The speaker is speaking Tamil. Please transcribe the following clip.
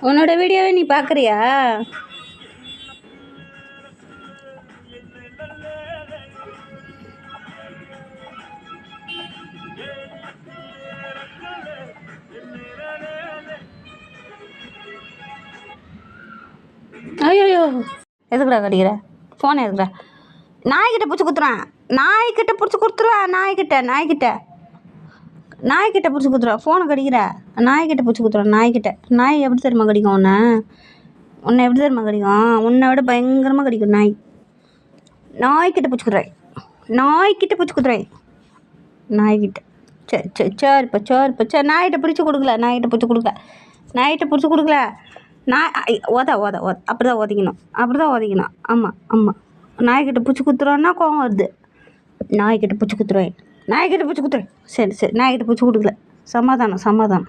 உன்னோட வீடியோவை நீ பார்க்குறியா? ஐயோ எதுக்குடா கடிக்கிற? ஃபோன் எதுக்குடா? நாய்கிட்ட பிடிச்சி குத்துறான். நாய்கிட்ட பிடிச்சி கொடுத்துருவேன். நாய்கிட்ட பிடிச்சி குத்துருவேன். ஃபோனை கடிக்கிற? நாய்கிட்ட பிடிச்சி குத்துருவேன். நாய் எப்படி தெரியுமா கடிக்கும் உன்னை எப்படி தெரியுமா கடிக்கும்? உன்னை விட பயங்கரமாக கடிக்கும் நாய். நாய்கிட்ட பிடிச்சி குத்துறேன். நாய்கிட்ட சரி நாய்கிட்ட பிடிச்சி கொடுக்கல. நாய் அப்படி தான் ஒதைக்கணும். ஆமாம் நாய்கிட்ட பிடிச்சி குத்துறோன்னா கோவம் வருது. நாய்கிட்ட பிடிச்சி குத்துருவேன். சரி நாய்கிட்ட பிடிச்சி கொடுக்கல. சமாதானம் சமாதானம்